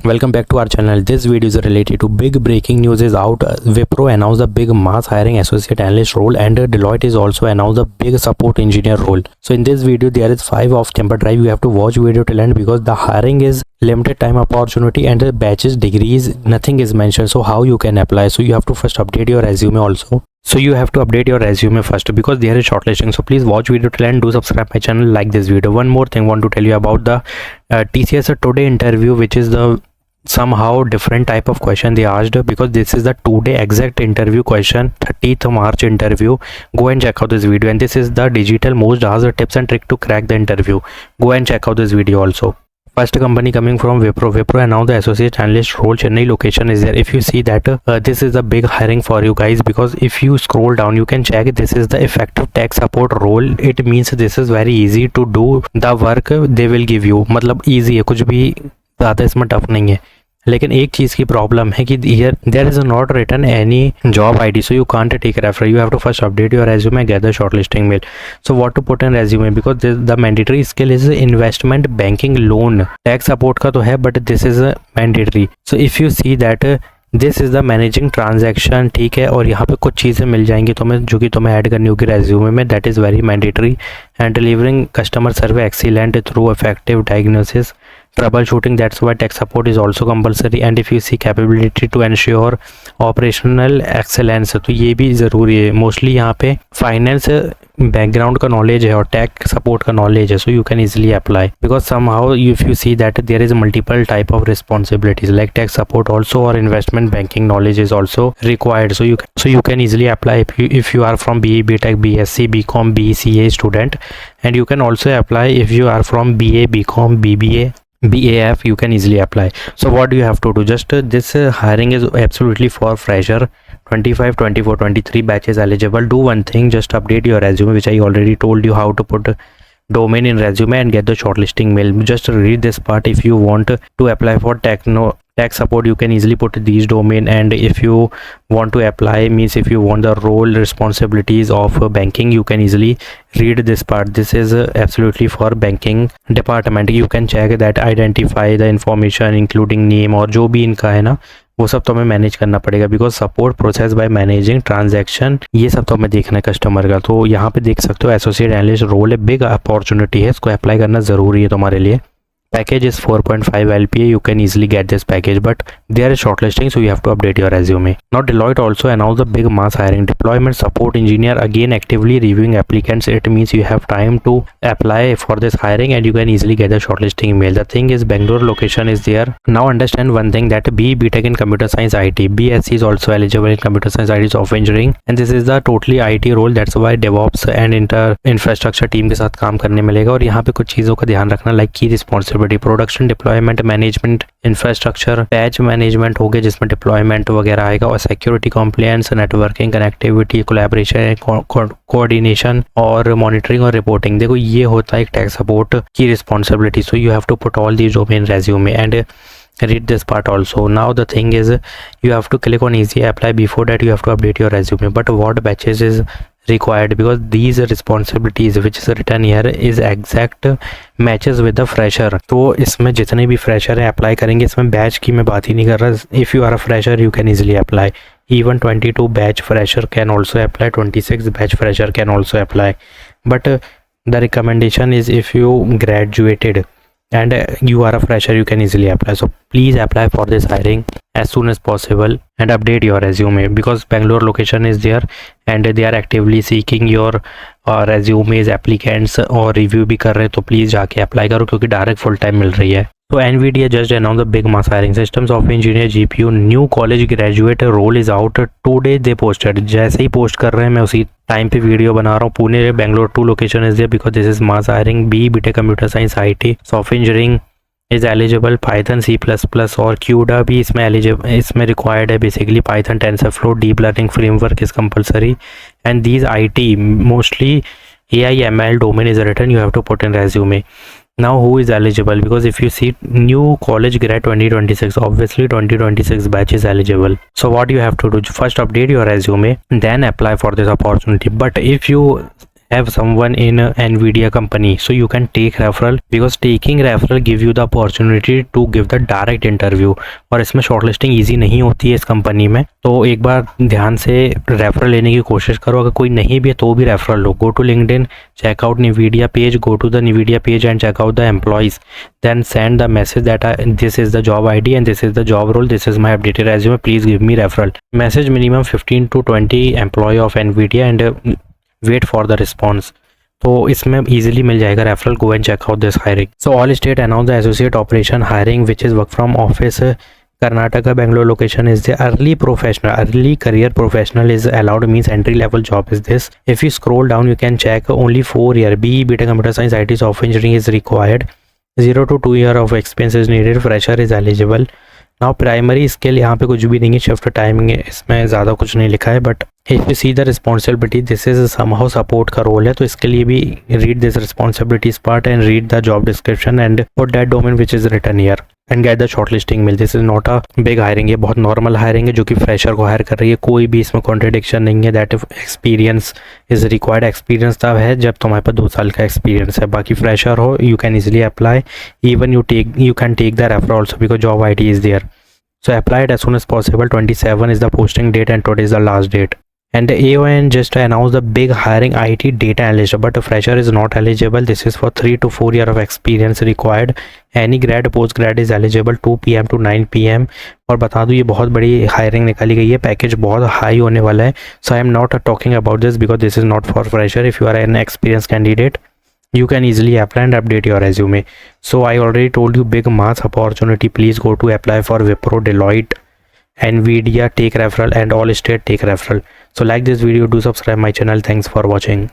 Welcome back to our channel. This video is related to big breaking news is out. Wipro announced a big mass hiring associate analyst role, and Deloitte is also announced a big support engineer role. So in this video there is 5 off temper drive. You have to watch video till end because the hiring is limited time opportunity and the batches degrees nothing is mentioned. So how you can apply? So you have to first update your resume also. So you have to update your resume first because there is shortlisting. So please watch video till end. Do subscribe my channel, like this video. One more thing want to tell you about the TCS today interview, which is the somehow different type of question they asked, because this is the today exact interview question, 30th March interview. Go and check out this video, and this is the digital most asked tips and trick to crack the interview. Go and check out this video also. First company coming from Wipro announced the associate analyst role. Chennai location is there. If you see that this is a big hiring for you guys, because if you scroll down you can check this is the effective tech support role. It means this is very easy to do the work they will give you. मतलब easy है, कुछ भी ज़्यादा इसमें tough नहीं है. लेकिन एक चीज़ की प्रॉब्लम है कि here there is not written any job ID, so you can't take refer. You have to first update your resume, get the shortlisting mail. So what to put in resume, because the mandatory skill is investment banking loan. Tax support का तो है but this is mandatory. So if you see that this is the managing transaction, ठीक है, और यहाँ पे कुछ चीज़ें मिल जाएंगी तुम्हें जो कि तुम्हें ऐड करनी होगी रेज्यूमे में. That is very mandatory. And delivering customer survey excellent through effective diagnosis, troubleshooting, that's why tech support is also compulsory. And if you see capability to ensure operational excellence, तो ये भी ज़रूरी है. Mostly यहाँ पे finance background का knowledge है और टेक सपोर्ट का नॉलेज है, so you can easily apply because somehow if you see that there is multiple type of responsibilities like tech support also और investment banking knowledge is also required. So you can easily apply if you are from BE, BTech, BSc, BCom, BCA student, and you can also apply if you are from BA, BCom, BBA, BAF. You can easily apply. So what do you have to do? Just this hiring is absolutely for fresher. 25, 24, 23 batches eligible. Do one thing, just update your resume, which I already told you how to put domain in resume and get the shortlisting mail. Just read this part. If you want to apply for tech support, you can easily put these domain. And if you want to apply, means if you want the role responsibilities of banking, you can easily read this part. This is absolutely for banking department. You can check that, identify the information including name और जो भी इनका है ना वो सब तो हमें मैनेज करना पड़ेगा, because support process by managing transaction, ये सब तो हमें देखना है कस्टमर का. तो यहाँ पे देख सकते हो एसोसिएट एनालिस्ट रोल है, बिग अपॉर्चुनिटी है, इसको अप्लाई करना ज़रूरी है तुम्हारे लिए. Package is 4.5 LPA. You can easily get this package, but there is shortlisting, so you have to update your resume. Now Deloitte also announced a big mass hiring. Deployment support engineer, again actively reviewing applicants. It means you have time to apply for this hiring and you can easily get the shortlisting email. The thing is Bangalore location is there. Now understand one thing, that BE, BTech in computer science IT, BSc is also eligible in computer science IT, software engineering, and this is the totally IT role. That's why DevOps and infrastructure team के साथ काम करने मिलेगा. और यहाँ पे कुछ चीज़ों का ध्यान रखना, लाइक की responsibility, production deployment management, infrastructure patch management हो गया जिसमें डिप्लॉयमेंट वगैरह आएगा, और security compliance, networking, connectivity, collaboration, coordination और मॉनिटरिंग और रिपोर्टिंग. देखो ये होता है एक टेक सपोर्ट की responsibility. So you have to put all these domain resume and read this part also. Now the thing is you have to click on easy apply. Before that you have to update your resume, but what batches is required, because these responsibilities which is written here is exact matches with the fresher. तो इसमें जितने भी fresher हैं apply करेंगे, इसमें batch की मैं बात ही नहीं कर रहा. if you are a fresher you can easily apply. even 22 batch fresher can also apply, 26 batch fresher can also apply, but the recommendation is if you graduated and you are a fresher you can easily apply. So please apply for this hiring as soon as possible and update your resume, because Bangalore location is there and they are actively seeking your resumes, applicants और review भी कर रहे हैं. तो please जाके apply करो क्योंकि direct full time मिल रही है. So NVIDIA just announced the big mass hiring. Systems of Engineer GPU new college graduate role is out today. They posted. जैसे ही पोस्ट कर रहे हैं मैं उसी टाइम पे वीडियो बना रहा हूँ. Pune Bangalore 2 location is there because this is mass hiring. BE, BTech computer science IT, software engineering is eligible. Python, C++ और CUDA भी इसमें एलिजिबल, इसमें रिक्वायर्ड है. Basically Python, TensorFlow, deep learning framework is compulsory. And these IT mostly AI ML domain is written. You have to put in resume. Now who is eligible, because if you see new college grad 2026, obviously 2026 batch is eligible. So what you have to do, first update your resume, then apply for this opportunity. But if you have someone in Nvidia company, so you can take referral because taking referral give you the opportunity to give the direct interview. और इसमें shortlisting easy नहीं होती है इस company में, तो एक बार ध्यान से रेफरल लेने की कोशिश करो. अगर कोई नहीं भी है तो भी रेफरल लो. Go to LinkedIn, check out Nvidia page, go to the Nvidia page and check out the employees, then send the message that this is the job ID and this is the job role, this is my updated resume, please give me referral. Message minimum 15 to 20 employee of Nvidia and wait for the response. तो इसमें easily मिल जाएगा referral. go and check out this hiring. So all state announce the associate operation hiring which is work from office. Karnataka Bangalore location is the early career professional is allowed, means entry level job is this. If you scroll down you can check only 4 year BE BTech computer science IT software engineering is required, 0 to 2 year of experience is needed, fresher is eligible. Now primary skill यहाँ पे कुछ भी नहीं है, shift timing इसमें ज़्यादा कुछ नहीं लिखा है, but if you see the responsibility this is somehow support का रोल है, तो इसके लिए भी read this responsibilities part and read the job description and put that domain which is written here and get the shortlisting mail. This is not a big hiring, ये बहुत normal hiring है जो कि फ्रेशर को higher कर रही है. कोई भी इसमें कॉन्ट्रडिक्शन नहीं है. That experience is required. Experience तब है जब तुम्हारे पास 2 साल का एक्सपीरियंस है. बाकी फ्रेशर हो you can easily apply, even you can take the refer also because job ID is there. So apply it as soon as possible. 27 is the posting date and today is the last date. And the AON just announced the big hiring IT data analyst, but a fresher is not eligible. This is for 3 to 4 year of experience required. Any grad post grad is eligible 2 PM to 9 PM. और बता दूँ ये बहुत बड़ी hiring निकाली गई है, package बहुत हाई होने वाला है. So I am not talking about this because this is not for fresher. If you are an experienced candidate you can easily apply and update your resume. So I already told you big mass opportunity. Please go to apply for Wipro, Deloitte, Nvidia take referral and all state take referral. So like this video, do subscribe my channel. Thanks for watching.